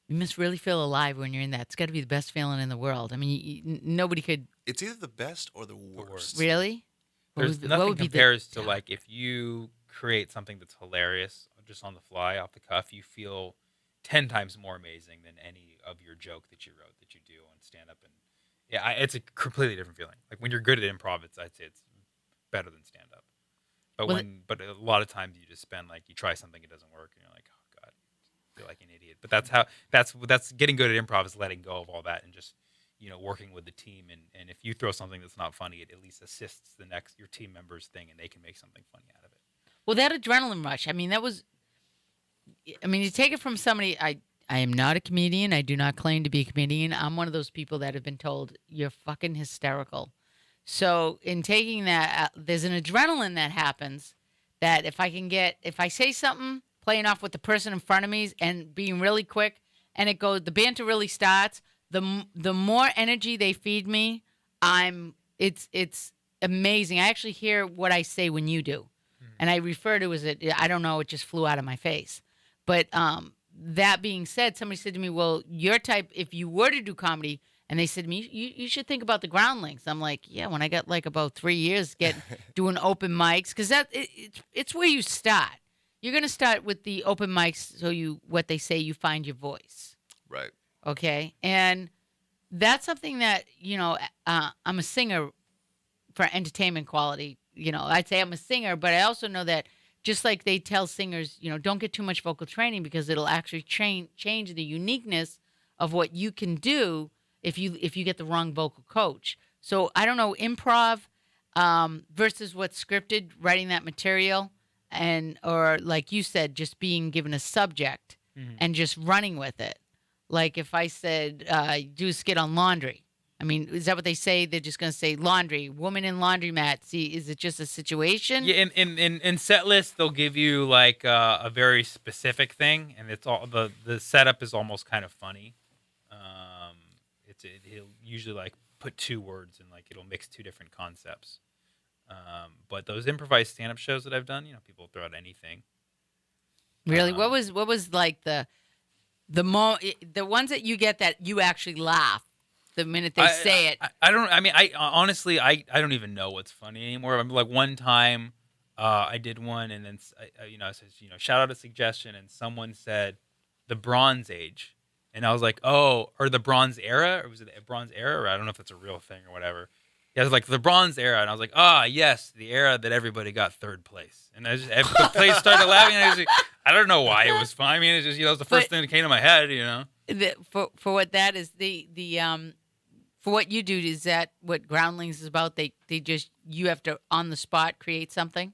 you must really feel alive when you're in that. It's got to be the best feeling in the world. I mean, nobody could It's either the best or the worst. worst. really. There's what nothing would be compares to yeah. like if you create something that's hilarious just on the fly, off the cuff, you feel 10 times more amazing than any of your joke that you wrote that you do on stand up. Yeah, it's a completely different feeling. Like when you're good at improv, I'd say it's better than stand up. But Well, but a lot of times you just spend like you try something, it doesn't work, and you're like, oh god, I feel like an idiot. But that's getting good at improv is letting go of all that and just working with the team. And if you throw something that's not funny, it at least assists your team member's thing, and they can make something funny out of it. well, that adrenaline rush. I mean, you take it from somebody. I am not a comedian. I do not claim to be a comedian. I'm one of those people that have been told you're fucking hysterical. So in taking that, there's an adrenaline that happens that if I say something, playing off with the person in front of me and being really quick, and the banter really starts. The more energy they feed me, it's amazing. I actually hear what I say when you do, and I refer to I don't know, it just flew out of my face. But that being said, somebody said to me, "Well, your type, if you were to do comedy." And they said to me, you should think about the groundlings. I'm like, yeah, when I got like about 3 years doing open mics, because it's where you start. You're going to start with the open mics, so what they say, you find your voice. Right. Okay? And that's something that, I'm a singer for entertainment quality. I'd say I'm a singer, but I also know that just like they tell singers, don't get too much vocal training because it'll actually change the uniqueness of what you can do if you get the wrong vocal coach. So I don't know, improv versus what's scripted, writing that material, or like you said, just being given a subject and just running with it. Like if I said, do a skit on laundry. I mean, is that what they say? They're just going to say laundry, woman in laundromat. See, is it just a situation? Yeah, in set lists, they'll give you like a very specific thing, and it's all the setup is almost kind of funny. He'll usually like put 2 words and like it'll mix 2 different concepts. But those improvised stand-up shows that I've done, people throw out anything. Really, what was like the ones that you get that you actually laugh the minute they say it? I don't. I mean, I honestly, I don't even know what's funny anymore. I'm like one time, I did one, and then I said, shout out a suggestion, and someone said, the Bronze Age. And I was like, oh, or the Bronze Era? Or was it a Bronze Era? Or I don't know if that's a real thing or whatever. Yeah, it was like the Bronze Era. And I was like, yes, the era that everybody got 3rd place. And the place started laughing. And I don't know why it was fun. I mean, it's just, it was the first thing that came to my head, For what that is, for what you do, is that what Groundlings is about? You have to, on the spot, create something?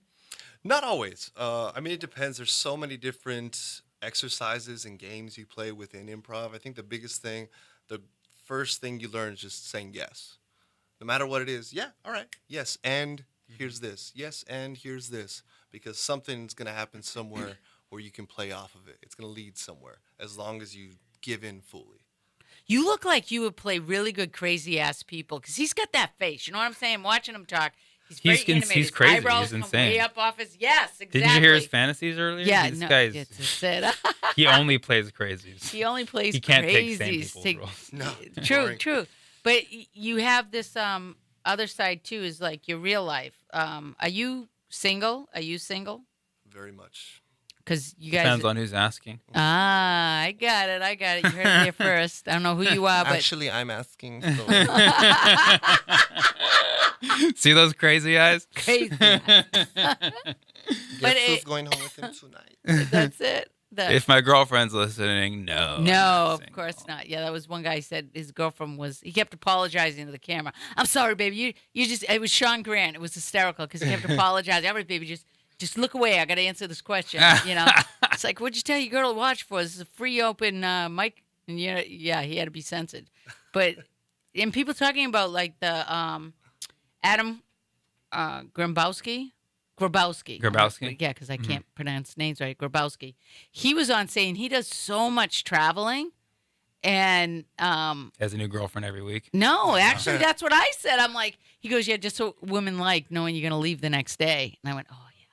Not always. I mean, it depends. There's so many different exercises and games you play within improv. I think the biggest thing, the first thing you learn is just saying yes. No matter what it is, yeah, all right, yes, and here's this. Yes, and here's this. Because something's going to happen somewhere where you can play off of it. It's going to lead somewhere as long as you give in fully. You look like you would play really good crazy-ass people because he's got that face. You know what I'm saying? Watching him talk. He's animated. He's crazy. His eyebrows He's come insane. way up off his. Yes, exactly. Didn't you hear his fantasies earlier? Yeah, this no, guy's, it's it. he only plays crazies. He only plays. He can't crazies. take sane people's roles. No, True, boring. true. But you have this other side too. Is like your real life. Are you single? Are you single? Very much. Because you guys. Depends on who's asking. I got it. You heard it here first. I don't know who you are, but Actually, I'm asking. So. See those crazy eyes? crazy. Guess But who's going home with him tonight? That's it. If my girlfriend's listening, no. I'm No, not of single. course not. Yeah, that was one guy said his girlfriend he kept apologizing to the camera. I'm sorry, baby. You just, it was Sean Grant. It was hysterical because he kept apologizing. All right, baby, just look away. I got to answer this question. It's like, what'd you tell your girl to watch for? This is a free open mic. And yeah, he had to be censored. But, and people talking about like the Adam Grabowski. Grabowski? Yeah, because I can't pronounce names right. Grabowski. He was on saying he does so much traveling. And Has a new girlfriend every week. no, actually, that's what I said. I'm like, he goes, yeah, just so women like knowing you're going to leave the next day. And I went, oh, yeah.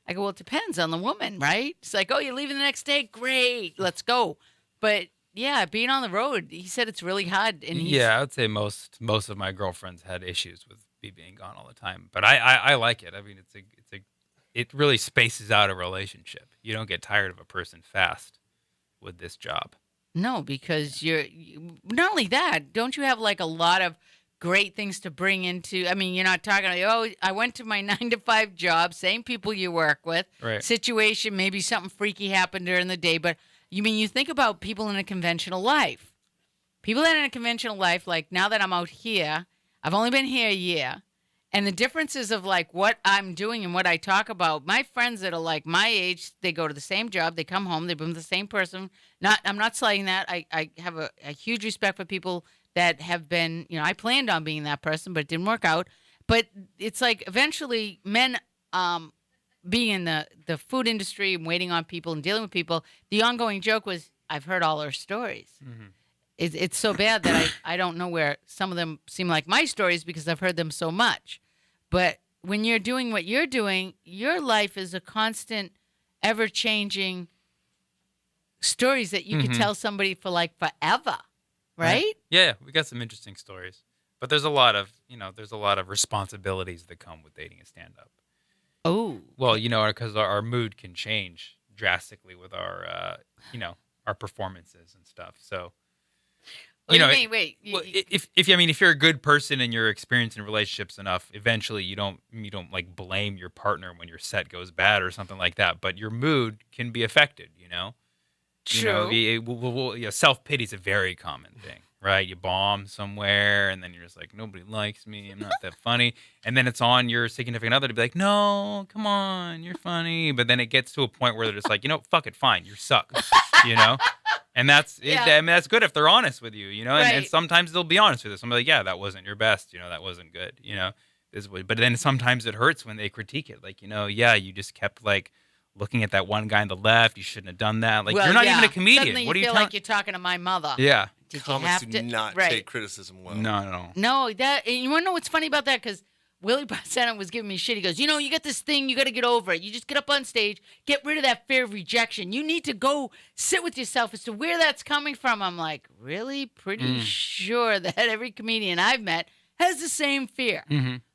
I go, well, it depends on the woman, right? It's like, oh, you're leaving the next day? Great, let's go. But yeah, being on the road, he said it's really hard. And Yeah, I would say most of my girlfriends had issues with me being gone all the time. But I like it. I mean, it really spaces out a relationship. You don't get tired of a person fast with this job. No, because not only that, don't you have like a lot of great things to bring into? I mean, you're not talking like, oh, I went to my 9 to 5 job, same people you work with, Right. situation, maybe something freaky happened during the day, but you think about people in a conventional life. People that are in a conventional life, like now that I'm out here, I've only been here a year. And the differences of like what I'm doing and what I talk about, my friends that are like my age, they go to the same job, they come home, they've been with the same person. I'm not saying that. I have a huge respect for people that have been, I planned on being that person, but it didn't work out. But it's like eventually men being in the food industry and waiting on people and dealing with people, the ongoing joke was, I've heard all their stories. Mm-hmm. It's so bad that I don't know where some of them seem like my stories because I've heard them so much. But when you're doing what you're doing, your life is a constant, ever-changing stories that you could tell somebody for like forever, right? Yeah, we got some interesting stories. But there's a lot of, responsibilities that come with dating a stand-up. Oh. Well, because our mood can change drastically with our, our performances and stuff. So, Wait. well, if you're a good person and you're experienced in relationships enough, eventually you don't like blame your partner when your set goes bad or something like that. But your mood can be affected. True. Self-pity is a very common thing, right? You bomb somewhere and then you're just like, nobody likes me. I'm not that funny. And then it's on your significant other to be like, no, come on, you're funny. But then it gets to a point where they're just like, fuck it, fine, you suck, And that's Yeah. I mean, that's good if they're honest with you, And Right. sometimes they'll be honest with us. Somebody like, yeah, that wasn't your best, that wasn't good, But then sometimes it hurts when they critique it. Like, yeah, you just kept like looking at that one guy on the left. You shouldn't have done that. Like, Well, you're not yeah. even a comedian. Suddenly What are you you feel telling? like you're talking to my mother. Yeah. Did you Comics have do to? not right. take criticism well. No. No, and you want to know what's funny about that? Because Willie Barcena was giving me shit. He goes, you got this thing, you got to get over it. You just get up on stage, get rid of that fear of rejection. You need to go sit with yourself as to where that's coming from. I'm like, really? Pretty sure that every comedian I've met has the same fear,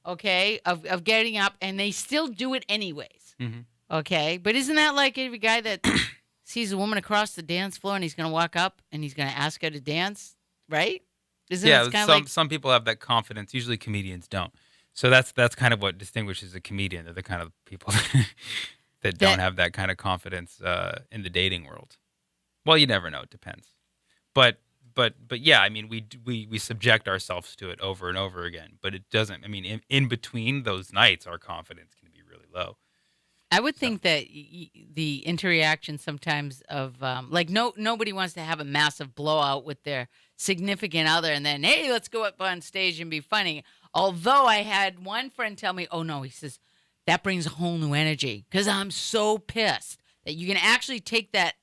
okay, of getting up, and they still do it anyways, okay? But isn't that like every guy that sees a woman across the dance floor and he's going to walk up and he's going to ask her to dance, right? Isn't Yeah, it kind of like... some people have that confidence. Usually comedians don't. So that's kind of what distinguishes a comedian. They're the kind of people that don't have that kind of confidence in the dating world. Well, you never know. It depends. But yeah, I mean, we subject ourselves to it over and over again. But it doesn't. I mean, in between those nights, our confidence can be really low. I would think that the interaction sometimes of nobody wants to have a massive blowout with their significant other and then, hey, let's go up on stage and be funny. Although I had one friend tell me, oh no, he says, that brings a whole new energy because I'm so pissed that you can actually take that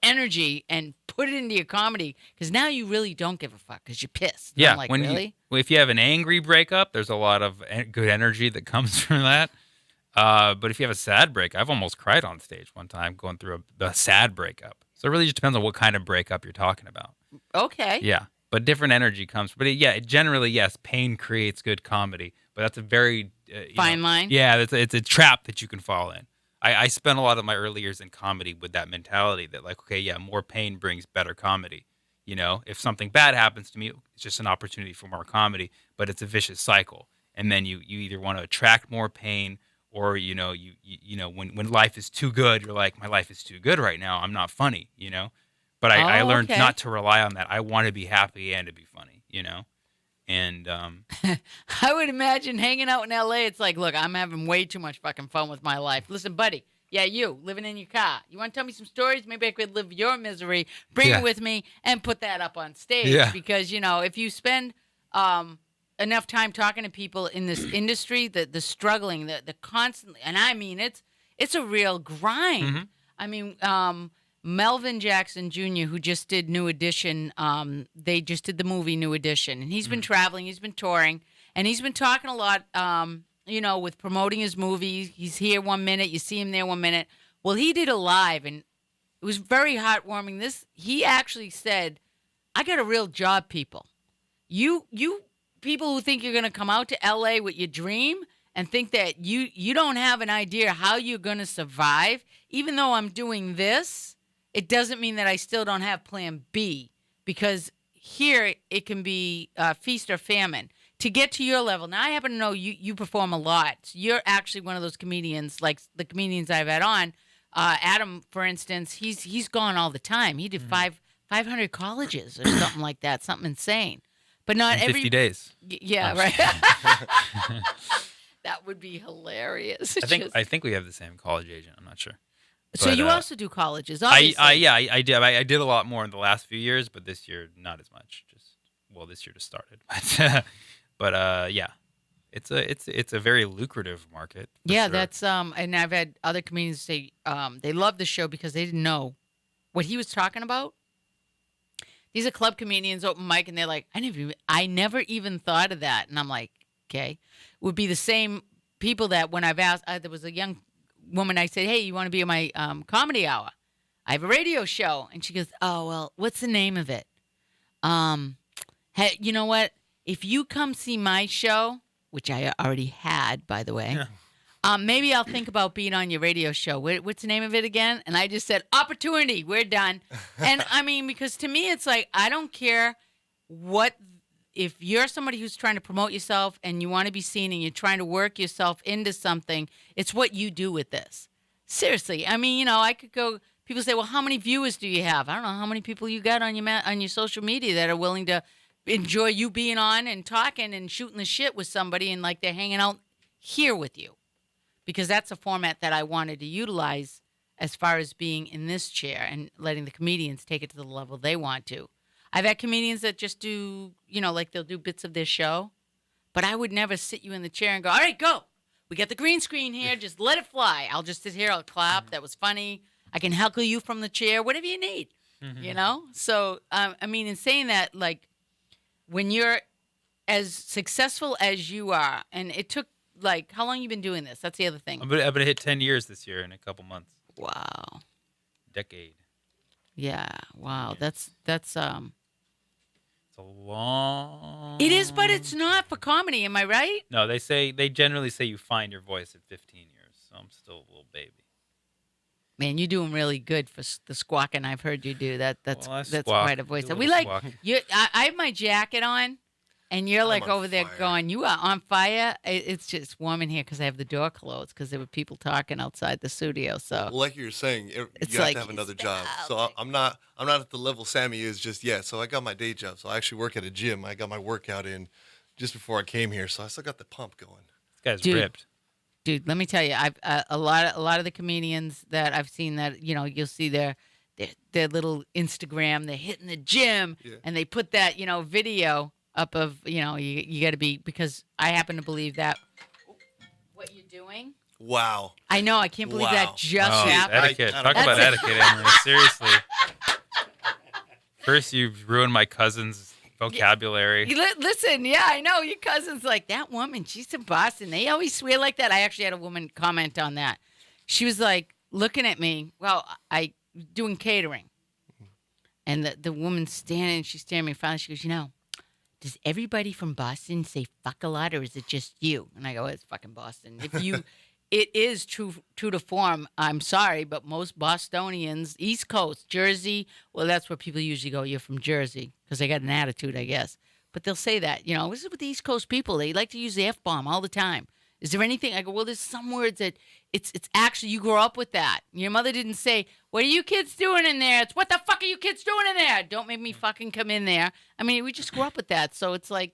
energy and put it into your comedy because now you really don't give a fuck because you're pissed. Yeah, I'm like, really? If you have an angry breakup, there's a lot of good energy that comes from that. But if you have a sad break, I've almost cried on stage one time going through a sad breakup. So it really just depends on what kind of breakup you're talking about. Okay. Yeah, but different energy comes. But generally, yes, pain creates good comedy. But that's a very Fine line. Yeah, it's a trap that you can fall in. I spent a lot of my early years in comedy with that mentality that like, okay, yeah, more pain brings better comedy. If something bad happens to me, it's just an opportunity for more comedy. But it's a vicious cycle, and then you either want to attract more pain. Or when life is too good, you're like, my life is too good right now. I'm not funny, But I learned okay. not to rely on that. I want to be happy and to be funny, And I would imagine hanging out in LA, it's like, look, I'm having way too much fucking fun with my life. Listen, buddy, yeah, you living in your car. You want to tell me some stories? Maybe I could live your misery, bring it with me, and put that up on stage. Yeah. Because, if you spend enough time talking to people in this industry, the struggling, the constantly, and I mean, it's a real grind. I mean, Melvin Jackson Jr., who just did New Edition, they just did the movie New Edition, and he's been traveling, he's been touring, and he's been talking a lot, with promoting his movie. He's here 1 minute, you see him there 1 minute. Well, he did a live, and it was very heartwarming. He actually said, I got a real job, people. You people who think you're going to come out to LA with your dream and think that you don't have an idea how you're going to survive, even though I'm doing this, it doesn't mean that I still don't have plan B, because here it can be feast or famine. To get to your level, now I happen to know you perform a lot. So you're actually one of those comedians, like the comedians I've had on. Adam, for instance, he's gone all the time. He did 500 colleges or something like that, something insane. But not In every 50 days. Yeah, I'm right. just That would be hilarious. I think we have the same college agent. I'm not sure. So But, you also do colleges, I obviously. I did. I did a lot more in the last few years, but this year not as much. This year just started. But yeah, it's a very lucrative market. For Yeah, sure. that's and I've had other comedians say they love the show because they didn't know what he was talking about. These are club comedians, open mic, and they're like, I never even thought of that. And I'm like, okay, would be the same people that when I've asked, there was a young woman, I said, hey, you want to be in my comedy hour? I have a radio show. And she goes, oh, well, what's the name of it? Hey, you know what? If you come see my show, which I already had, by the way, maybe I'll think about being on your radio show. What's the name of it again? And I just said, opportunity. We're done. And I mean, because to me, it's like, I don't care if you're somebody who's trying to promote yourself and you want to be seen and you're trying to work yourself into something, it's what you do with this. Seriously. I mean, I could go, people say, well, how many viewers do you have? I don't know how many people you got on your social media that are willing to enjoy you being on and talking and shooting the shit with somebody and like they're hanging out here with you. Because that's a format that I wanted to utilize as far as being in this chair and letting the comedians take it to the level they want to. I've had comedians that just do, like they'll do bits of their show, but I would never sit you in the chair and go, all right, go. We got the green screen here. Just let it fly. I'll just sit here. I'll clap. That was funny. I can heckle you from the chair, whatever you need, So, I mean, in saying that, like, when you're as successful as you are, and it took, like, how long you been doing this? That's the other thing. I'm gonna hit 10 years this year in a couple months. Wow. Decade. Yeah. Wow. Yeah. That's It's a long. It is, but it's not for comedy. Am I right? No, they generally say you find your voice at 15 years. So I'm still a little baby. Man, you're doing really good for the squawking. I've heard you do that. That's Well, I that's squawk. quite a voice. Do a We little like squawk. you. I have my jacket on, and you're like on over there fire. going, "You are on fire." It's just warm in here because I have the door closed because there were people talking outside the studio. So Well, like you were saying, It's you have like to have another he's job. So out. I'm not at the level Sammy is just yet. So I got my day job. So I actually work at a gym. I got my workout in just before I came here. So I still got the pump going. This guy's Dude. ripped. dude, let me tell you, I've a lot of the comedians that I've seen that you'll see their little Instagram, they're hitting the gym, Yeah. and they put that video up of you got to be, because I happen to believe that what you're doing. Wow. I know, I can't believe Wow. that just Oh, happened. etiquette. I Talk don't about know. etiquette, Emily. Seriously. First, you've ruined my cousin's vocabulary. Listen, yeah, I know your cousin's like, that woman, she's in Boston. They always swear like that. I actually had a woman comment on that. She was like looking at me. Well, I doing catering, and the woman's standing. She's staring me. Finally, she goes, does everybody from Boston say fuck a lot, or is it just you? And I go, it's fucking Boston. It is true to form. I'm sorry, but most Bostonians, East Coast, Jersey, well, that's where people usually go. You're from Jersey because they got an attitude, I guess. But they'll say that, this is with the East Coast people. They like to use the F-bomb all the time. Is there anything? I go, well, there's some words that it's actually, you grow up with that. Your mother didn't say, what are you kids doing in there? It's what the fuck are you kids doing in there? Don't make me fucking come in there. I mean, we just grew up with that. So it's like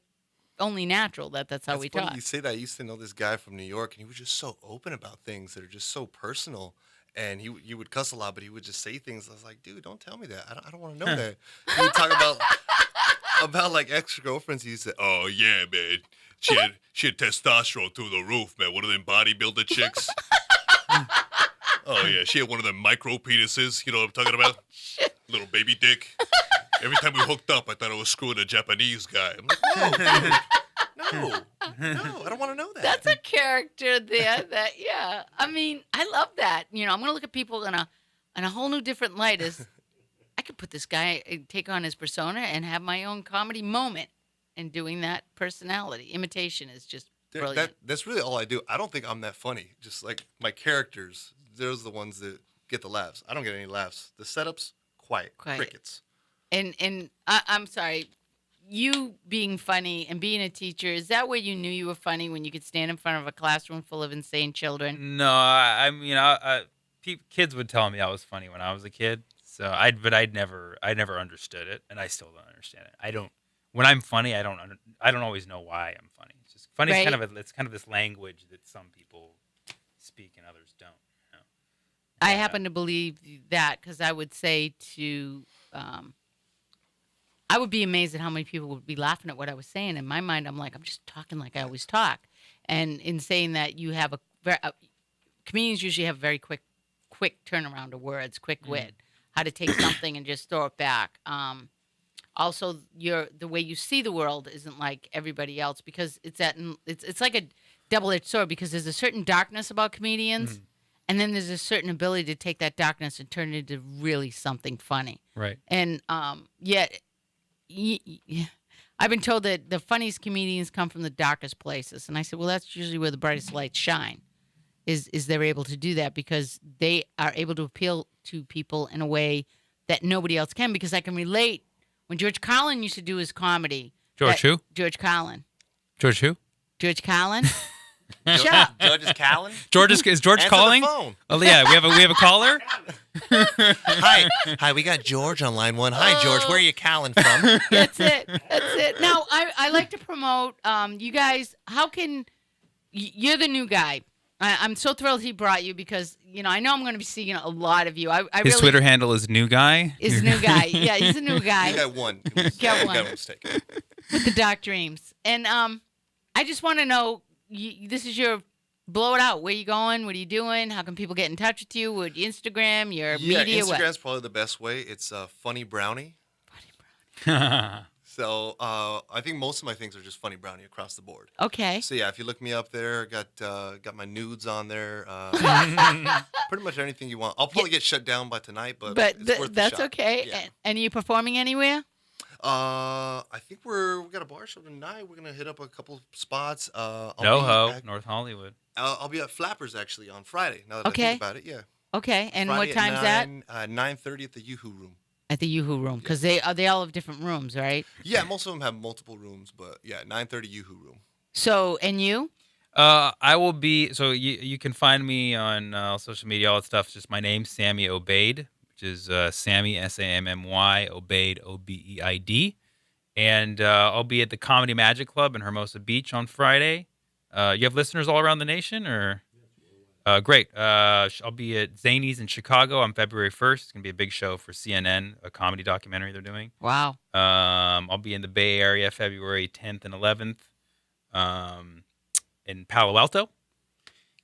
only natural that's how we funny talk. you say that. I used to know this guy from New York, and he was just so open about things that are just so personal. And he would cuss a lot, but he would just say things. I was like, dude, don't tell me that. I don't want to know that. He would talk about like ex-girlfriends. He said, oh yeah, man, she had testosterone through the roof, man. One of them bodybuilder chicks. Oh yeah, she had one of them micro penises. You know what I'm talking about? Little baby dick. Every time we hooked up, I thought I was screwing a Japanese guy. I'm like, no, dude. No, I don't want to know that. That's a character there that, yeah. I mean, I love that. I'm going to look at people in a whole new different light as I could put this guy, take on his persona and have my own comedy moment in doing that personality. Imitation is just brilliant. That's really all I do. I don't think I'm that funny. Just like my characters, those are the ones that get the laughs. I don't get any laughs. The setups, quiet. Crickets. And I'm sorry, you being funny and being a teacher, is that where you knew you were funny, when you could stand in front of a classroom full of insane children? No, I mean, kids would tell me I was funny when I was a kid. So I never understood it, and I still don't understand it. When I'm funny, I don't always know why I'm funny. It's just funny. Right. It's kind of this language that some people speak and others don't. You know? I But, happen to believe that, because I would say to, I would be amazed at how many people would be laughing at what I was saying. In my mind, I'm like, I'm just talking like I always talk. And in saying that, you have comedians usually have very quick turnaround of words, quick wit, how to take something and just throw it back. Also, the way you see the world isn't like everybody else, because it's like a double-edged sword, because there's a certain darkness about comedians, and then there's a certain ability to take that darkness and turn it into really something funny. Right. And yet, I've been told that the funniest comedians come from the darkest places, and I said, well, that's usually where the brightest lights shine. Is they're able to do that because they are able to appeal to people in a way that nobody else can. Because I can relate when George Carlin used to do his comedy. George who? George Carlin. George who? George Carlin. Shut up. George is Callan? Is George Answer calling? the phone. Oh yeah, we have a caller. Hi, we got George on line 1. Hi, George. Where are you calling from? That's it. Now, I like to promote you guys. How can you're the new guy? I'm so thrilled he brought you, because I know I'm going to be seeing a lot of you. I His really, Twitter handle is new guy. is new guy. Yeah, he's a new You guy got one. Got one. Got a mistake. with the dark dreams. And I just want to know, this is your blow it out. Where you going? What are you doing? How can people get in touch with you? What Instagram? Your media? Instagram's What? probably the best way. It's Funny Brownie. So I think most of my things are just Funny Brownie across the board. Okay. So yeah, if you look me up there, got my nudes on there. Pretty much anything you want. I'll probably get shut down by tonight, but it's worth the that's shot. okay. Yeah. And are you performing anywhere? I think we got a bar show tonight. We're gonna hit up a couple spots. North Hollywood. I'll be at Flappers actually on Friday. Now that I Okay. think about it, yeah. Okay. And Friday what time's that? 9:30 at the Yoo-Hoo Room. At the Yoo-Hoo Room, because they all have different rooms, right? Yeah, most of them have multiple rooms, but yeah, 9:30 Yoo-Hoo Room. So, and you? I will be. So you can find me on social media, all that stuff. Just my name, Sammy Obeid, which is Sammy Sammy Obeid Obeid, and I'll be at the Comedy Magic Club in Hermosa Beach on Friday. You have listeners all around the nation, or? Great. I'll be at Zanies in Chicago on February 1st. It's going to be a big show for CNN, a comedy documentary they're doing. Wow. I'll be in the Bay Area February 10th and 11th in Palo Alto.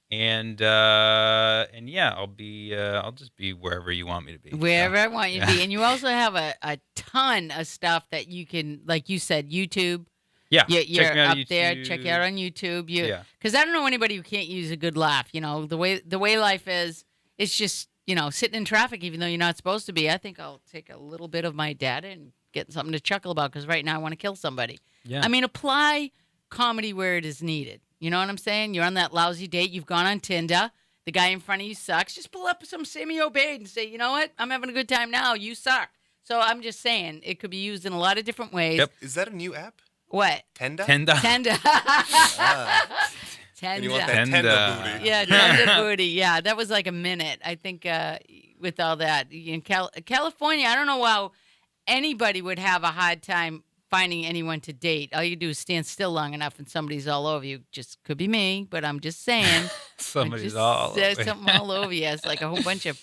And yeah, I'll just be wherever you want me to be. Wherever So, I want you to be. And you also have a ton of stuff that you can, like you said, YouTube. Yeah. You're check me out up on there. YouTube. Check you out on YouTube. Yeah. Because I don't know anybody who can't use a good laugh. The way life is, it's just, sitting in traffic, even though you're not supposed to be. I think I'll take a little bit of my data and get something to chuckle about, because right now I want to kill somebody. Yeah. I mean, apply comedy where it is needed. You know what I'm saying? You're on that lousy date. You've gone on Tinder. The guy in front of you sucks. Just pull up some Sammy Obeid and say, you know what? I'm having a good time now. You suck. So I'm just saying, it could be used in a lot of different ways. Yep. Is that a new app? What? Tenda? Tenda. Tender. And you want that Tenda. Tenda booty. Yeah, tender booty. Yeah, that was like a minute. I think with all that in California, I don't know how anybody would have a hard time finding anyone to date. All you do is stand still long enough, and somebody's all over you. Just could be me, but I'm just saying. Somebody's all over There's you. something all over you. It's like a whole bunch of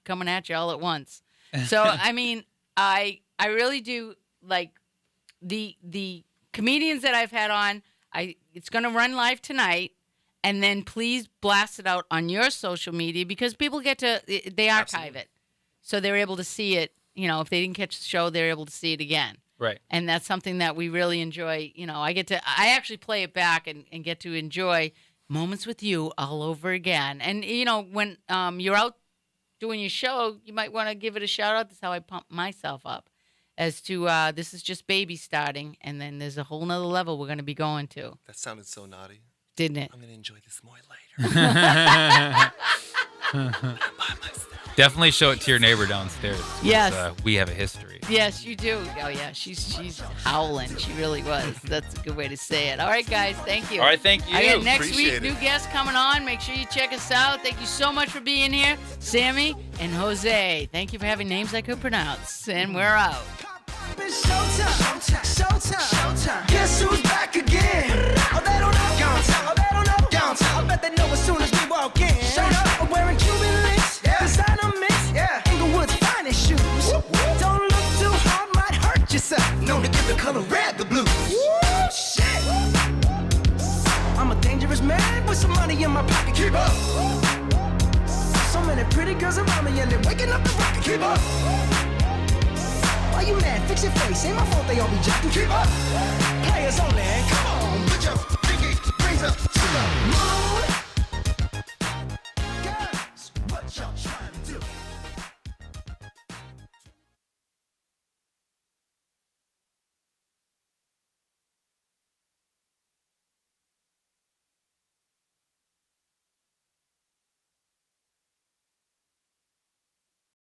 coming at you all at once. So I mean, I really do like the comedians that I've had on. It's going to run live tonight. And then please blast it out on your social media, because people they archive Absolutely. it. So they're able to see it. If they didn't catch the show, they're able to see it again. Right. And that's something that we really enjoy. I actually play it back and get to enjoy moments with you all over again. And, when you're out doing your show, you might want to give it a shout out. That's how I pump myself up as to this is just baby starting. And then there's a whole nother level we're going to be going to. That sounded so naughty. Didn't it? I'm going to enjoy this more later. I'm by myself. Definitely show it to your neighbor downstairs. 'Cause, Yes. we have a history. Yes, you do. Oh yeah, she's howling. She really was. That's a good way to say it. All right, guys, thank you. All right, thank you. I got next Appreciate week it. new guests coming on. Make sure you check us out. Thank you so much for being here, Sammy and Jose. Thank you for having names I could pronounce. And we're out. It's showtime, showtime, showtime. Guess who's back again? Oh, they don't know. Downtown, oh, they don't know. Downtown, I bet they know as soon as we walk in. Shut up. I'm wearing Cuban links, designer mix, Inglewood's finest shoes. Don't look too hard, might hurt yourself. Known to give the color red the blues. Shit. I'm a dangerous man with some money in my pocket. Keep up. So many pretty girls around me and they're waking up the rocket. Keep up. Why you mad? Fix your face. Ain't my fault they all be jacking. Keep up. Players only. Come on, put your pinky rings up to the moon.